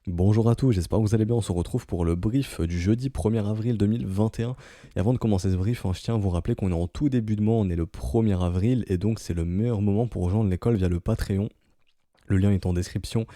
Bonjour à tous, j'espère que vous allez bien. On se retrouve pour le brief du jeudi 1er avril 2021. Et avant de commencer ce brief, je tiens à vous rappeler qu'on est en tout début de mois, on est le 1er avril, et donc c'est le meilleur moment pour rejoindre l'école via le Patreon. Le lien est en description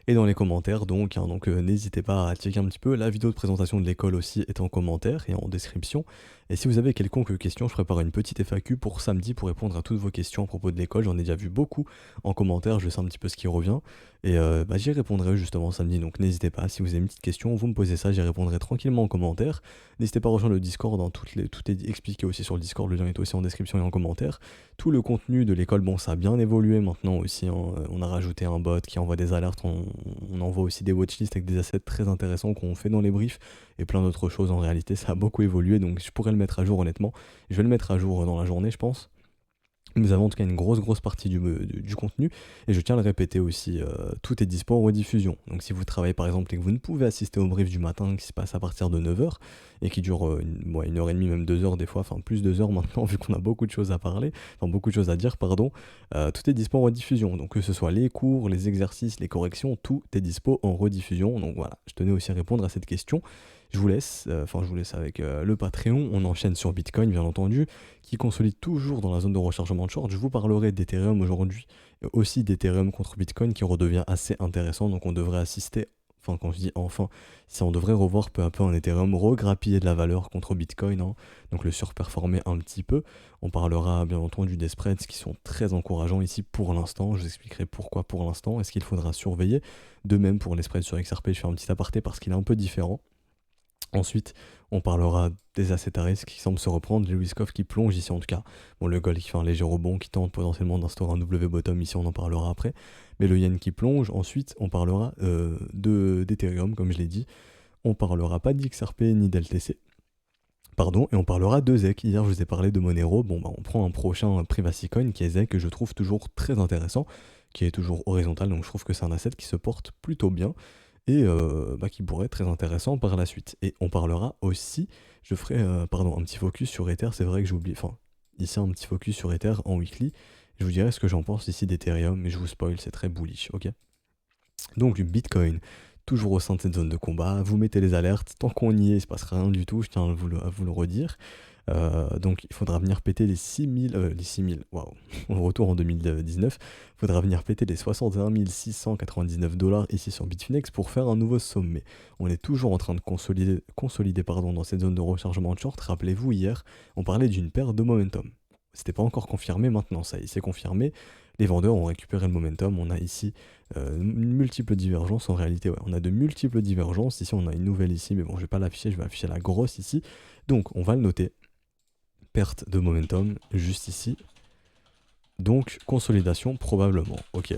et dans les commentaires, donc n'hésitez pas à checker un petit peu. La vidéo de présentation de l'école aussi est en commentaire et en description. Et si vous avez quelconque question, je prépare une petite FAQ pour samedi pour répondre à toutes vos questions à propos de l'école. J'en ai déjà vu beaucoup en commentaire, je sais un petit peu ce qui revient. Et j'y répondrai justement samedi, donc n'hésitez pas. Si vous avez une petite question, vous me posez ça, j'y répondrai tranquillement en commentaire. N'hésitez pas à rejoindre le Discord, tout est expliqué aussi sur le Discord, le lien est aussi en description et en commentaire. Tout le contenu de l'école, bon, ça a bien évolué maintenant aussi, hein. On a rajouté un bot qui envoie des alertes, on envoie aussi des watchlists avec des assets très intéressants qu'on fait dans les briefs et plein d'autres choses. En réalité, ça a beaucoup évolué, donc je pourrais le mettre à jour honnêtement. Je vais le mettre à jour dans la journée, je pense. Nous avons en tout cas une grosse partie du contenu, et je tiens à le répéter aussi, tout est dispo en rediffusion. Donc si vous travaillez par exemple et que vous ne pouvez assister au brief du matin qui se passe à partir de 9h, et qui dure une heure et demie, même 2 heures des fois, enfin plus 2 heures maintenant vu qu'on a beaucoup de choses à parler, enfin beaucoup de choses à dire, pardon, tout est dispo en rediffusion. Donc que ce soit les cours, les exercices, les corrections, tout est dispo en rediffusion. Donc voilà, je tenais aussi à répondre à cette question. Je vous laisse avec le Patreon. On enchaîne sur Bitcoin, bien entendu, qui consolide toujours dans la zone de rechargement de short. Je vous parlerai d'Ethereum aujourd'hui, et aussi d'Ethereum contre Bitcoin qui redevient assez intéressant. Donc on devrait assister, enfin quand je dis enfin, si on devrait revoir peu à peu un Ethereum regrappiller de la valeur contre Bitcoin, hein, donc le surperformer un petit peu. On parlera bien entendu des spreads qui sont très encourageants ici pour l'instant. Je vous expliquerai pourquoi pour l'instant, est-ce qu'il faudra surveiller. De même pour les spreads sur XRP, je fais un petit aparté parce qu'il est un peu différent. Ensuite, on parlera des assets à risque qui semblent se reprendre, les Wiscoff qui plonge ici en tout cas. Bon, le gold qui fait un léger rebond, qui tente potentiellement d'instaurer un W bottom, ici on en parlera après. Mais le yen qui plonge. Ensuite, on parlera d'Ethereum, comme je l'ai dit. On parlera pas d'XRP ni d'LTC. Pardon, et on parlera de ZEC. Hier, je vous ai parlé de Monero. Bon, bah, on prend un prochain Privacy Coin qui est ZEC, que je trouve toujours très intéressant, qui est toujours horizontal, donc je trouve que c'est un asset qui se porte plutôt bien et qui pourrait être très intéressant par la suite. Et on parlera aussi, je ferai un petit focus sur Ether, c'est vrai que j'ai oublié, enfin, ici un petit focus sur Ether en weekly, je vous dirai ce que j'en pense ici d'Ethereum, mais je vous spoil, c'est très bullish, ok. Donc du Bitcoin, toujours au sein de cette zone de combat, vous mettez les alertes, tant qu'on y est, il ne se passera rien du tout, je tiens à vous le redire. Donc il faudra venir péter les 6000, waouh, on retourne en 2019, il faudra venir péter les 61 699 dollars ici sur Bitfinex pour faire un nouveau sommet. On est toujours en train de consolider dans cette zone de rechargement de short. Rappelez-vous, hier, on parlait d'une perte de momentum. C'était pas encore confirmé, maintenant ça y est, c'est confirmé. Les vendeurs ont récupéré le momentum. On a ici multiples divergences. En réalité, ouais, on a de multiples divergences. Ici, on a une nouvelle ici, mais bon, je vais pas l'afficher, je vais afficher la grosse ici. Donc, on va le noter. Perte de momentum, juste ici. Donc, consolidation, probablement. Ok.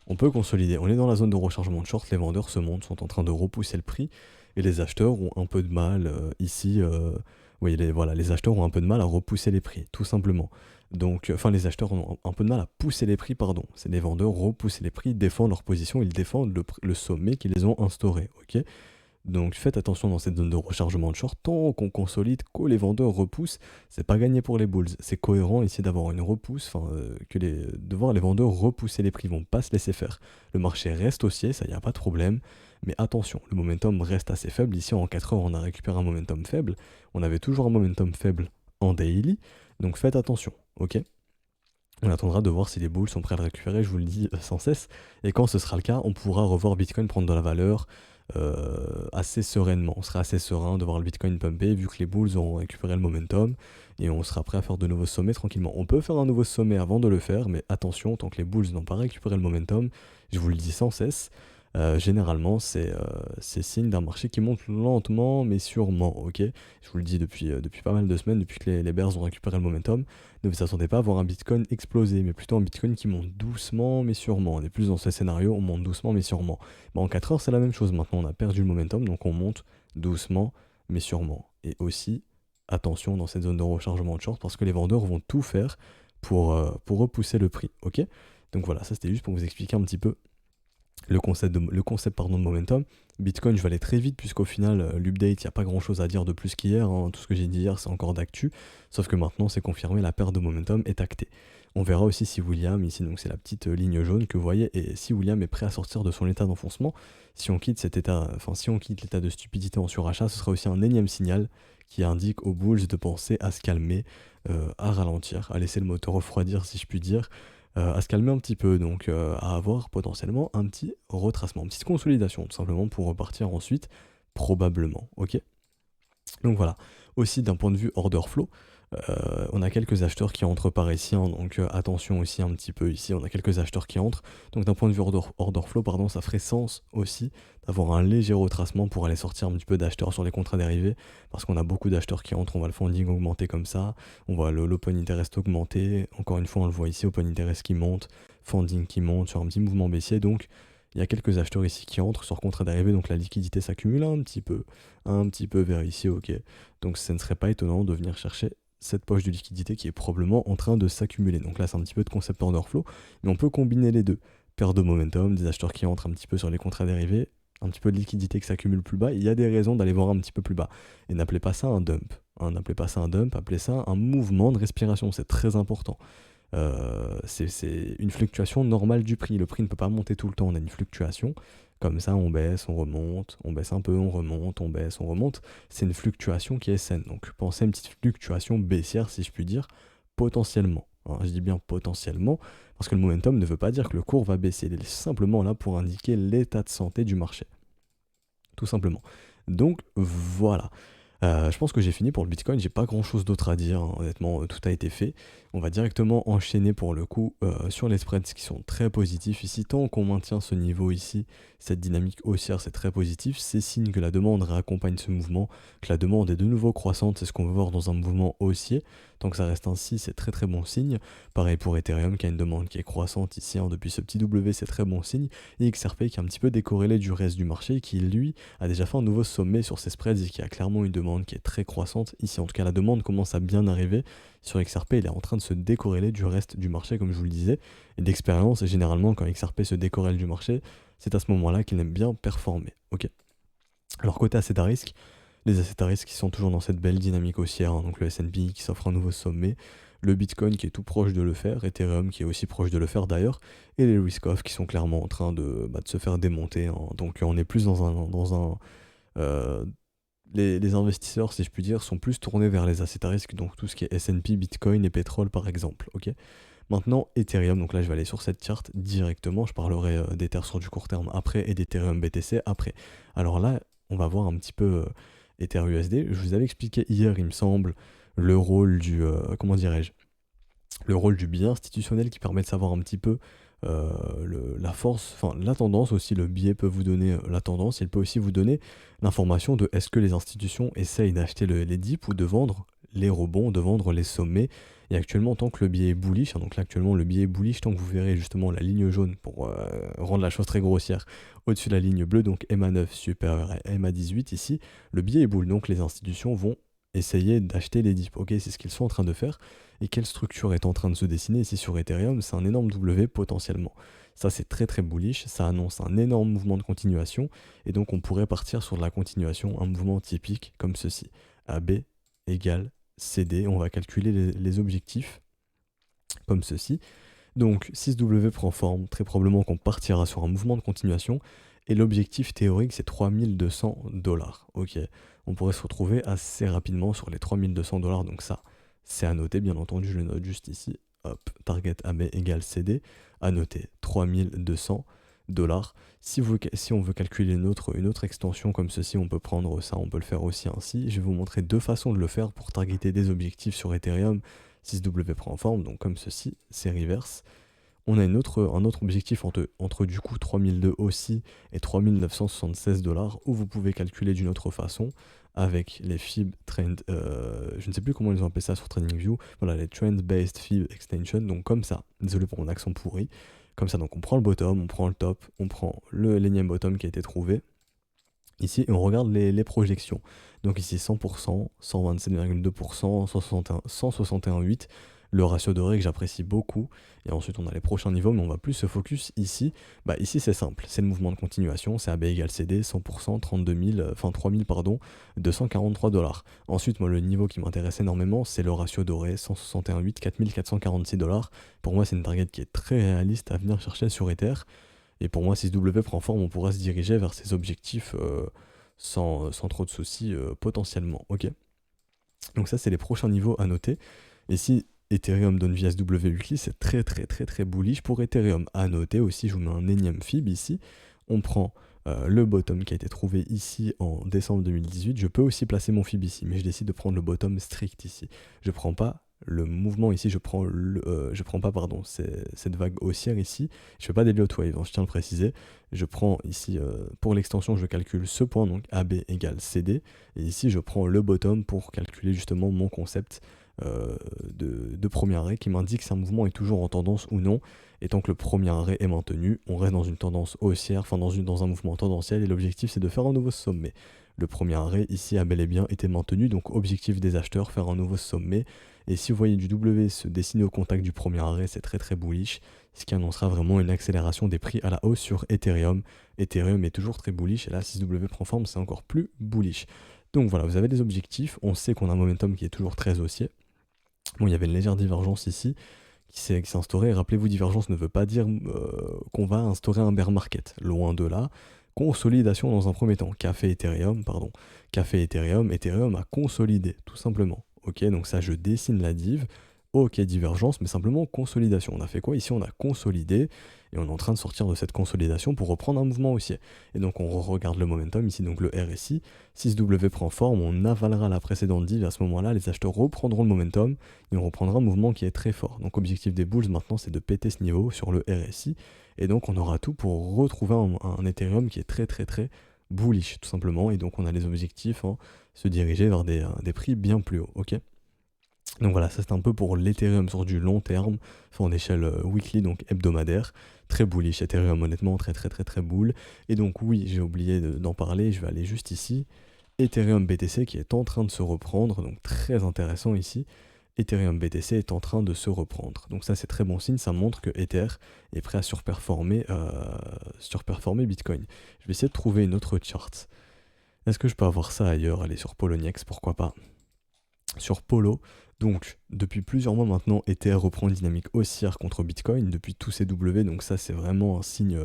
On peut consolider. On est dans la zone de rechargement de short. Les vendeurs se montent, sont en train de repousser le prix. Et les acheteurs ont un peu de mal ici. Oui, voilà, les acheteurs ont un peu de mal à repousser les prix, tout simplement. Donc, enfin, les acheteurs ont un peu de mal à pousser les prix, pardon. C'est les vendeurs repoussent les prix, défendent leur position, ils défendent le sommet qu'ils ont instauré, ok. Donc faites attention dans cette zone de rechargement de short, tant qu'on consolide, que les vendeurs repoussent, c'est pas gagné pour les bulls. C'est cohérent ici d'avoir une repousse, de voir les vendeurs repousser les prix, ils vont pas se laisser faire. Le marché reste haussier, ça y a pas de problème, mais attention, le momentum reste assez faible. Ici en 4 heures on a récupéré un momentum faible, on avait toujours un momentum faible en daily, donc faites attention, ok. On attendra de voir si les bulls sont prêts à le récupérer, je vous le dis sans cesse. Et quand ce sera le cas, on pourra revoir Bitcoin prendre de la valeur assez sereinement. On sera assez serein de voir le Bitcoin pumper vu que les bulls auront récupéré le momentum et on sera prêt à faire de nouveaux sommets tranquillement. On peut faire un nouveau sommet avant de le faire, mais attention, tant que les bulls n'ont pas récupéré le momentum, je vous le dis sans cesse, généralement c'est signe d'un marché qui monte lentement mais sûrement, ok. Je vous le dis depuis pas mal de semaines, depuis que les bears ont récupéré le momentum. Ne vous attendez pas à voir un Bitcoin exploser, mais plutôt un Bitcoin qui monte doucement mais sûrement. On est plus dans ce scénario, on monte doucement mais sûrement. Bah, en 4 heures c'est la même chose, maintenant on a perdu le momentum, donc on monte doucement mais sûrement. Et aussi, attention dans cette zone de rechargement de short, parce que les vendeurs vont tout faire pour repousser le prix, ok. Donc voilà, ça c'était juste pour vous expliquer un petit peu le concept de momentum. Bitcoin, je vais aller très vite puisqu'au final, l'update, il n'y a pas grand chose à dire de plus qu'hier, hein. Tout ce que j'ai dit hier, c'est encore d'actu. Sauf que maintenant, c'est confirmé, la perte de momentum est actée. On verra aussi si William, ici donc c'est la petite ligne jaune que vous voyez, et si William est prêt à sortir de son état d'enfoncement. Si on quitte cet état, enfin si on quitte l'état de stupidité en surachat, ce sera aussi un énième signal qui indique aux bulls de penser à se calmer, à ralentir, à laisser le moteur refroidir si je puis dire, à se calmer un petit peu, donc à avoir potentiellement un petit retracement, une petite consolidation tout simplement pour repartir ensuite, probablement, ok. Donc voilà, aussi d'un point de vue order flow, on a quelques acheteurs qui entrent par ici, hein, donc attention aussi un petit peu ici, on a quelques acheteurs qui entrent. Donc d'un point de vue order flow, pardon, ça ferait sens aussi d'avoir un léger retracement pour aller sortir un petit peu d'acheteurs sur les contrats dérivés, parce qu'on a beaucoup d'acheteurs qui entrent, on va le funding augmenter comme ça, on voit l'open interest augmenter, encore une fois on le voit ici, open interest qui monte, funding qui monte sur un petit mouvement baissier, donc il y a quelques acheteurs ici qui entrent sur contrat dérivé, donc la liquidité s'accumule un petit peu vers ici, ok. Donc ce ne serait pas étonnant de venir chercher cette poche de liquidité qui est probablement en train de s'accumuler. Donc là, c'est un petit peu de concept order flow, mais on peut combiner les deux. Perte de momentum, des acheteurs qui entrent un petit peu sur les contrats dérivés, un petit peu de liquidité qui s'accumule plus bas. Il y a des raisons d'aller voir un petit peu plus bas. Et n'appelez pas ça un dump. Hein, n'appelez pas ça un dump, appelez ça un mouvement de respiration. C'est très important. C'est une fluctuation normale du prix. Le prix ne peut pas monter tout le temps. On a une fluctuation. Comme ça, on baisse, on remonte, on baisse un peu, on remonte, on baisse, on remonte. C'est une fluctuation qui est saine. Donc pensez à une petite fluctuation baissière, si je puis dire, potentiellement. Hein, je dis bien potentiellement, parce que le momentum ne veut pas dire que le cours va baisser. Il est simplement là pour indiquer l'état de santé du marché. Tout simplement. Donc voilà. Je pense que j'ai fini pour le Bitcoin, j'ai pas grand chose d'autre à dire, hein. Honnêtement, tout a été fait. On va directement enchaîner pour le coup sur les spreads qui sont très positifs ici. Tant qu'on maintient ce niveau ici, cette dynamique haussière, c'est très positif. C'est signe que la demande réaccompagne ce mouvement, que la demande est de nouveau croissante, c'est ce qu'on veut voir dans un mouvement haussier. Tant que ça reste ainsi, c'est très très bon signe. Pareil pour Ethereum qui a une demande qui est croissante ici, hein, depuis ce petit W, c'est très bon signe. Et XRP qui est un petit peu décorrélé du reste du marché, qui lui a déjà fait un nouveau sommet sur ses spreads et qui a clairement une demande qui est très croissante. Ici, en tout cas, la demande commence à bien arriver. Sur XRP, il est en train de se décorréler du reste du marché, comme je vous le disais. Et d'expérience, et généralement, quand XRP se décorrèle du marché, c'est à ce moment-là qu'il aime bien performer. Ok. Alors, côté assets à risque, les assets à risque qui sont toujours dans cette belle dynamique haussière, hein, donc le S&P qui s'offre un nouveau sommet, le Bitcoin qui est tout proche de le faire, Ethereum qui est aussi proche de le faire d'ailleurs, et les risk-off qui sont clairement en train de se faire démonter, hein. Donc on est plus euh, les investisseurs, si je puis dire, sont plus tournés vers les assets à risque, donc tout ce qui est S&P, Bitcoin et pétrole par exemple. Ok. Maintenant, Ethereum, donc là je vais aller sur cette charte directement, je parlerai d'Ether sur du court terme après et d'Ethereum BTC après. Alors là, on va voir un petit peu Ether USD. Je vous avais expliqué hier, il me semble, le rôle du, comment dirais-je, le rôle du biais institutionnel qui permet de savoir un petit peu la force, enfin la tendance aussi. Le biais peut vous donner la tendance, il peut aussi vous donner l'information de est-ce que les institutions essayent d'acheter les dips ou de vendre les rebonds, de vendre les sommets. Et actuellement, tant que le biais est bullish, hein, donc là actuellement le biais est bullish, tant que vous verrez justement la ligne jaune pour rendre la chose très grossière au-dessus de la ligne bleue, donc MA9 supérieur à MA18 ici, le biais est bull, donc les institutions vont essayer d'acheter les dips. Ok, c'est ce qu'ils sont en train de faire. Et quelle structure est en train de se dessiner ici sur Ethereum? C'est un énorme W potentiellement. Ça, c'est très très bullish, ça annonce un énorme mouvement de continuation, et donc on pourrait partir sur de la continuation, un mouvement typique comme ceci. AB égale CD, on va calculer les objectifs comme ceci. Donc 6W prend forme, très probablement qu'on partira sur un mouvement de continuation, et l'objectif théorique c'est 3200$. Ok, on pourrait se retrouver assez rapidement sur les 3200$, donc ça c'est à noter, bien entendu, je le note juste ici. Hop, target AB égale CD, à noter 3200$. Si on veut calculer une autre extension comme ceci, on peut prendre ça, on peut le faire aussi ainsi. Je vais vous montrer deux façons de le faire pour targeter des objectifs sur Ethereum. 6W prend forme, donc comme ceci, c'est reverse. On a un autre objectif entre du coup 3002 aussi et 3976$, où vous pouvez calculer d'une autre façon avec les FIB Trend, je ne sais plus comment ils ont appelé ça sur TradingView, voilà, les Trend Based FIB Extension, donc comme ça, désolé pour mon accent pourri, comme ça, donc on prend le bottom, on prend le top, on prend l'énième bottom qui a été trouvé, ici, et on regarde les projections. Donc ici 100%, 127,2%, 161,8%, le ratio doré que j'apprécie beaucoup. Et ensuite, on a les prochains niveaux, mais on va plus se focus ici. Bah, ici, c'est simple, c'est le mouvement de continuation, c'est AB égale CD, 100%, 32 000, enfin 3000, pardon, 243 dollars. Ensuite, moi, le niveau qui m'intéresse énormément, c'est le ratio doré, 161,8, 4446 dollars. Pour moi, c'est une target qui est très réaliste à venir chercher sur Ether. Et pour moi, si ce W prend forme, on pourra se diriger vers ses objectifs sans trop de soucis potentiellement. Ok. Donc ça, c'est les prochains niveaux à noter. Et si Ethereum donne via SW Weekly, c'est très très très très bullish pour Ethereum. À noter aussi, je vous mets un énième fib ici. On prend le bottom qui a été trouvé ici en décembre 2018. Je peux aussi placer mon fib ici, mais je décide de prendre le bottom strict ici. Je prends pas le mouvement ici, je prends pas pardon, cette vague haussière ici. Je fais pas des lot wave, hein, je tiens à le préciser. Je prends ici pour l'extension, je calcule ce point, donc AB égale CD, et ici je prends le bottom pour calculer justement mon concept de premier arrêt qui m'indique si un mouvement est toujours en tendance ou non. Et tant que le premier arrêt est maintenu, on reste dans une tendance haussière, enfin dans un mouvement tendanciel, et l'objectif c'est de faire un nouveau sommet. Le premier arrêt ici a bel et bien été maintenu, donc objectif des acheteurs, faire un nouveau sommet. Et si vous voyez du W se dessiner au contact du premier arrêt, c'est très très bullish, ce qui annoncera vraiment une accélération des prix à la hausse sur Ethereum. Ethereum est toujours très bullish, et là si ce W prend forme, c'est encore plus bullish. Donc voilà, vous avez des objectifs, on sait qu'on a un momentum qui est toujours très haussier. Bon, il y avait une légère divergence ici qui s'est instaurée. Rappelez-vous, divergence ne veut pas dire qu'on va instaurer un bear market. Loin de là. Consolidation dans un premier temps. Ethereum a consolidé, tout simplement. Ok, donc ça, je dessine la div. Ok, divergence, mais simplement consolidation. On a fait quoi ici? On a consolidé et on est en train de sortir de cette consolidation pour reprendre un mouvement haussier. Et donc on regarde le momentum ici, donc le RSI. Si ce W prend forme, on avalera la précédente div. À ce moment-là, les acheteurs reprendront le momentum et on reprendra un mouvement qui est très fort. Donc objectif des bulls maintenant, c'est de péter ce niveau sur le RSI. Et donc on aura tout pour retrouver un Ethereum qui est très très très bullish, tout simplement. Et donc on a les objectifs, hein, se diriger vers des prix bien plus hauts. Ok. Donc voilà, ça c'est un peu pour l'Ethereum sur du long terme, enfin en échelle weekly, donc hebdomadaire. Très bullish, Ethereum honnêtement, très très très très bull. Et donc oui, j'ai oublié d'en parler, je vais aller juste ici. Ethereum BTC qui est en train de se reprendre, donc très intéressant ici. Ethereum BTC est en train de se reprendre. Donc ça c'est très bon signe, ça montre que Ether est prêt à surperformer Bitcoin. Je vais essayer de trouver une autre chart. Est-ce que je peux avoir ça ailleurs? Allez, sur Poloniex, pourquoi pas. Sur Polo, donc depuis plusieurs mois maintenant, Ether reprend une dynamique haussière contre Bitcoin depuis tous ces W, donc ça c'est vraiment un signe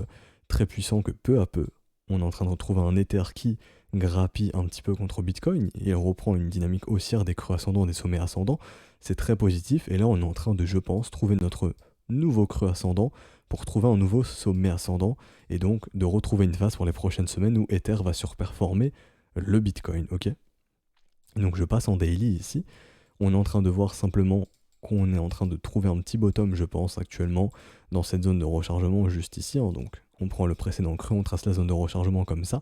très puissant que peu à peu, on est en train de retrouver un Ether qui grappille un petit peu contre Bitcoin et reprend une dynamique haussière des creux ascendants, des sommets ascendants. C'est très positif et là on est en train de, je pense, trouver notre nouveau creux ascendant pour trouver un nouveau sommet ascendant et donc de retrouver une phase pour les prochaines semaines où Ether va surperformer le Bitcoin, ok? Donc je passe en daily ici. On est en train de voir simplement qu'on est en train de trouver un petit bottom, je pense, actuellement, dans cette zone de rechargement juste ici. Hein. Donc on prend le précédent creux, on trace la zone de rechargement comme ça.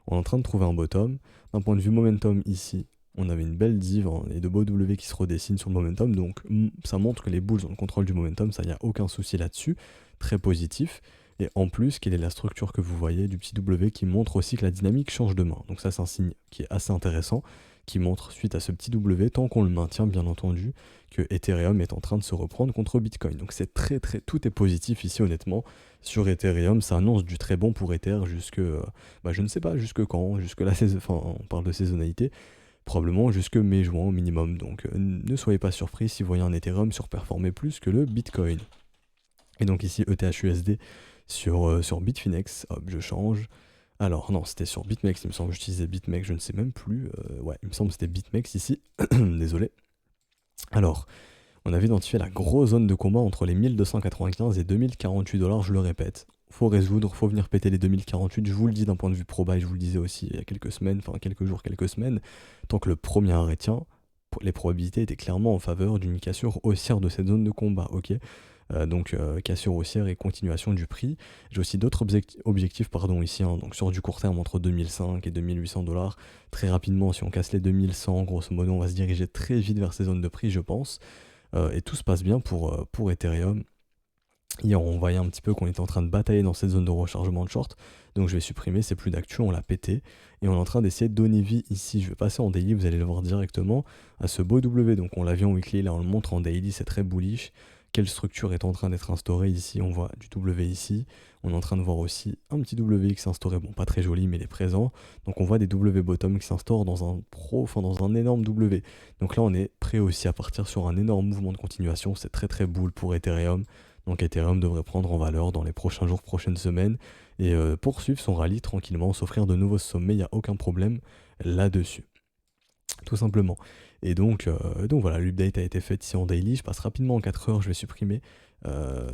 On est en train de trouver un bottom. D'un point de vue momentum ici, on avait une belle div hein, et de beaux W qui se redessinent sur le momentum. Donc ça montre que les bulls ont le contrôle du momentum, ça, il n'y a aucun souci là-dessus. Très positif. Et en plus, quelle est la structure que vous voyez du petit W qui montre aussi que la dynamique change de main. Donc ça, c'est un signe qui est assez intéressant, qui montre, suite à ce petit W, tant qu'on le maintient bien entendu, que Ethereum est en train de se reprendre contre Bitcoin. Donc c'est très très, tout est positif ici honnêtement. Sur Ethereum, ça annonce du très bon pour Ether jusque, je ne sais pas jusque quand, jusque là, enfin on parle de saisonnalité, probablement jusque mai-juin au minimum. Donc ne soyez pas surpris si vous voyez un Ethereum surperformer plus que le Bitcoin. Et donc ici ETHUSD sur Bitfinex, hop je change. Alors non, c'était sur BitMEX, il me semble que j'utilisais BitMEX, je ne sais même plus. Ouais, il me semble que c'était BitMEX ici. Désolé. Alors, on avait identifié la grosse zone de combat entre les 1295 et 2048 dollars, je le répète. Faut résoudre, faut venir péter les 2048, je vous le dis d'un point de vue pro-buy, je vous le disais aussi il y a quelques semaines, enfin quelques jours, quelques semaines. Tant que le premier arrêt tient, les probabilités étaient clairement en faveur d'une cassure haussière de cette zone de combat, ok? Donc cassure haussière et continuation du prix. J'ai aussi d'autres objectifs ici, hein, donc sur du court terme entre 2005 et 2800 dollars. Très rapidement, si on casse les 2100, grosso modo, on va se diriger très vite vers ces zones de prix, je pense. Et tout se passe bien pour Ethereum. Hier, on voyait un petit peu qu'on était en train de batailler dans cette zone de rechargement de short. Donc je vais supprimer, c'est plus d'actu, on l'a pété. Et on est en train d'essayer de donner vie ici. Je vais passer en daily, vous allez le voir directement, à ce beau W. Donc on l'a vu en weekly, là on le montre en daily, c'est très bullish. Quelle structure est en train d'être instaurée ici? On voit du W ici. On est en train de voir aussi un petit W qui s'instaurait. Bon, pas très joli, mais il est présent. Donc on voit des W bottom qui s'instaurent dans un dans un énorme W. Donc là on est prêt aussi à partir sur un énorme mouvement de continuation. C'est très très bull pour Ethereum. Donc Ethereum devrait prendre en valeur dans les prochains jours, prochaines semaines, et poursuivre son rallye tranquillement, s'offrir de nouveaux sommets, il n'y a aucun problème là-dessus, tout simplement. Et donc voilà, l'update a été faite ici en daily, je passe rapidement en 4 heures, je vais supprimer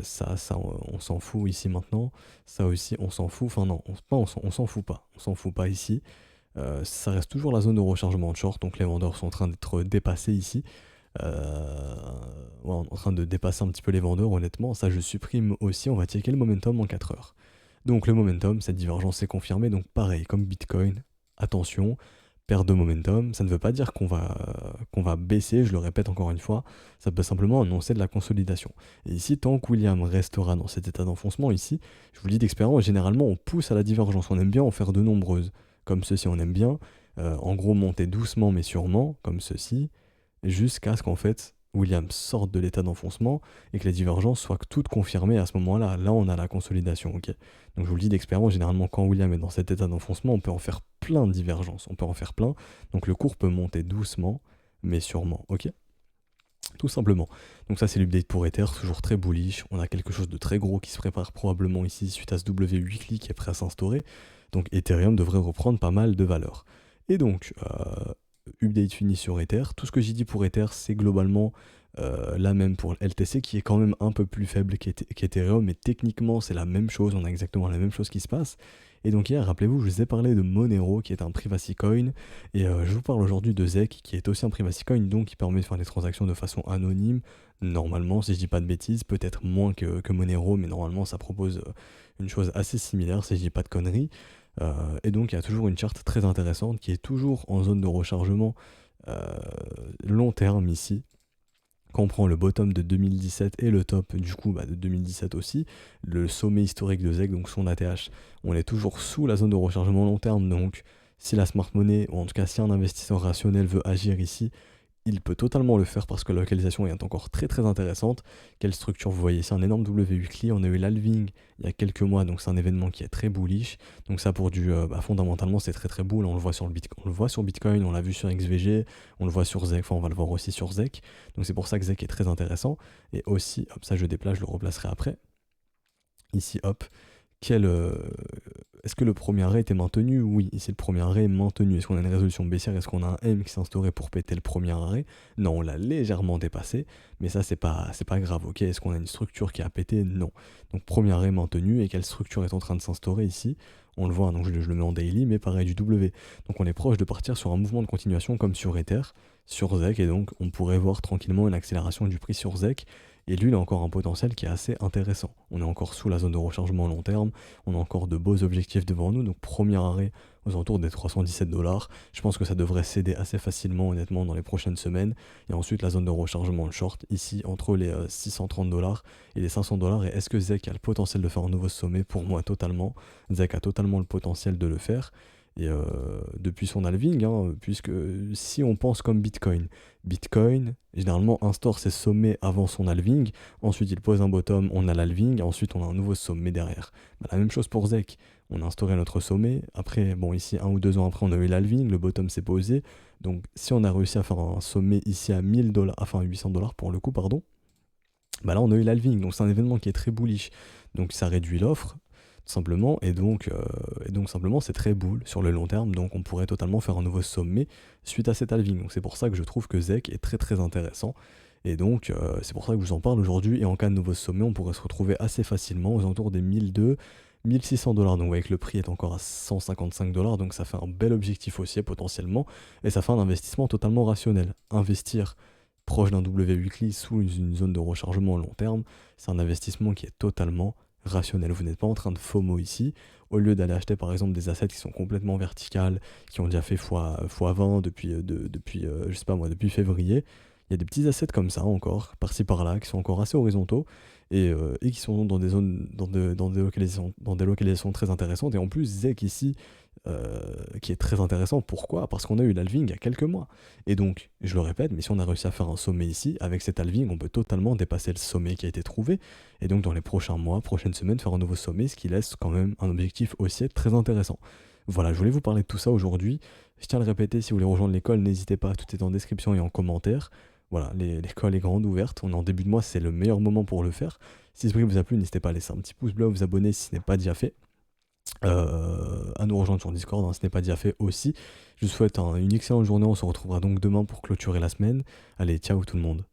ça on s'en fout ici maintenant, ça aussi on s'en fout, enfin non, on s'en fout pas ici. Ça reste toujours la zone de rechargement de short, donc les vendeurs sont en train d'être dépassés ici. Ouais, on est en train de dépasser un petit peu les vendeurs, honnêtement. Ça, je supprime aussi. On va checker le momentum en 4 heures. Donc, le momentum, cette divergence est confirmée. Donc, pareil, comme Bitcoin, attention, perte de momentum. Ça ne veut pas dire qu'on va baisser, je le répète encore une fois. Ça peut simplement annoncer de la consolidation. Et ici, tant que William restera dans cet état d'enfoncement, ici, je vous le dis d'expérience, généralement, on pousse à la divergence. On aime bien en faire de nombreuses. Comme ceci, on aime bien. En gros, monter doucement mais sûrement, comme ceci jusqu'à ce qu'en fait Williams sorte de l'état d'enfoncement et que les divergences soient toutes confirmées à ce moment-là. Là, on a la consolidation, ok. Donc je vous le dis d'expérience, généralement quand William est dans cet état d'enfoncement, on peut en faire plein de divergences, on peut en faire plein. Donc le cours peut monter doucement, mais sûrement, ok. Tout simplement. Donc ça c'est l'update pour Ether, toujours très bullish. On a quelque chose de très gros qui se prépare probablement ici suite à ce W8 qui est prêt à s'instaurer. Donc Ethereum devrait reprendre pas mal de valeur. Et donc, update fini sur Ether. Tout ce que j'ai dit pour Ether, c'est globalement la même pour LTC, qui est quand même un peu plus faible qu'Ethereum, mais techniquement c'est la même chose, on a exactement la même chose qui se passe. Et donc hier, rappelez-vous, je vous ai parlé de Monero, qui est un privacy coin, et je vous parle aujourd'hui de ZEC, qui est aussi un privacy coin, donc qui permet de faire des transactions de façon anonyme, normalement, si je dis pas de bêtises, peut-être moins que Monero, mais normalement ça propose une chose assez similaire, si je dis pas de conneries. Et donc il y a toujours une charte très intéressante qui est toujours en zone de rechargement long terme ici. Quand on prend le bottom de 2017 et le top du coup de 2017 aussi, le sommet historique de ZEC, donc son ATH, on est toujours sous la zone de rechargement long terme. Donc si la smart money, ou en tout cas si un investisseur rationnel veut agir ici, il peut totalement le faire parce que la localisation est encore très très intéressante. Quelle structure vous voyez? C'est un énorme W weekly. On a eu l'halving il y a quelques mois, donc c'est un événement qui est très bullish. Donc ça pour fondamentalement c'est très très bull. On le voit sur Bitcoin, on l'a vu sur XVG, on le voit sur ZEC, enfin on va le voir aussi sur ZEC. Donc c'est pour ça que ZEC est très intéressant. Et aussi, hop, ça je déplace, je le replacerai après. Ici, hop, est-ce que le premier arrêt était maintenu? Oui, ici le premier arrêt est maintenu. Est-ce qu'on a une résolution baissière? Est-ce qu'on a un M qui s'est instauré pour péter le premier arrêt? Non, on l'a légèrement dépassé, mais ça c'est pas grave, ok. Est-ce qu'on a une structure qui a pété? Non. Donc premier arrêt maintenu, et quelle structure est en train de s'instaurer ici? On le voit, donc je le mets en daily, mais pareil du W. Donc on est proche de partir sur un mouvement de continuation comme sur Ether, sur ZEC, et donc on pourrait voir tranquillement une accélération du prix sur ZEC. Et lui, il a encore un potentiel qui est assez intéressant. On est encore sous la zone de rechargement long terme, on a encore de beaux objectifs devant nous, donc premier arrêt aux alentours des 317 $. Je pense que ça devrait céder assez facilement, honnêtement, dans les prochaines semaines. Et ensuite, la zone de rechargement short, ici, entre les 630 $ et les 500 $. Et est-ce que ZEC a le potentiel de faire un nouveau sommet? Pour moi, totalement. ZEC a totalement le potentiel de le faire. Et depuis son halving, puisque si on pense comme Bitcoin, Bitcoin généralement instaure ses sommets avant son halving, ensuite il pose un bottom, on a l'halving, ensuite on a un nouveau sommet derrière. La même chose pour ZEC, on a instauré notre sommet, après, bon ici 1 ou 2 ans après on a eu l'halving, le bottom s'est posé, donc si on a réussi à faire un sommet ici à 1000 $, enfin 800 $ pour le coup, pardon, là on a eu l'halving, donc c'est un événement qui est très bullish, donc ça réduit l'offre, simplement, et donc simplement c'est très bull sur le long terme, donc on pourrait totalement faire un nouveau sommet suite à cet halving. Donc c'est pour ça que je trouve que ZEC est très très intéressant, et donc c'est pour ça que je vous en parle aujourd'hui. Et en cas de nouveau sommet, on pourrait se retrouver assez facilement aux alentours des 1200 1600 $. Donc vous voyez que le prix est encore à 155 $, donc ça fait un bel objectif aussi potentiellement, et ça fait un investissement totalement rationnel. Investir proche d'un W weekly sous une zone de rechargement long terme, c'est un investissement qui est totalement rationnel. Vous n'êtes pas en train de FOMO ici. Au lieu d'aller acheter par exemple des assets qui sont complètement verticales, qui ont déjà fait x20 depuis, je sais pas moi, depuis février, Il y a des petits assets comme ça encore, par-ci par-là, qui sont encore assez horizontaux et qui sont dans des zones, dans des localisations très intéressantes. Et en plus, Zek ici, qui est très intéressant. Pourquoi? Parce qu'on a eu l'halving il y a quelques mois. Et donc, je le répète, mais si on a réussi à faire un sommet ici, avec cet halving, on peut totalement dépasser le sommet qui a été trouvé. Et donc, dans les prochains mois, prochaines semaines, faire un nouveau sommet, ce qui laisse quand même un objectif haussier très intéressant. Voilà, je voulais vous parler de tout ça aujourd'hui. Je tiens à le répéter, si vous voulez rejoindre l'école, n'hésitez pas, tout est en description et en commentaire. Voilà, l'école est grande ouverte, on est en début de mois, c'est le meilleur moment pour le faire. Si ce brief vous a plu, n'hésitez pas à laisser un petit pouce bleu, à vous abonner si ce n'est pas déjà fait. À nous rejoindre sur Discord, hein, ce n'est pas déjà fait aussi. Je vous souhaite une excellente journée, on se retrouvera donc demain pour clôturer la semaine. Allez, ciao tout le monde.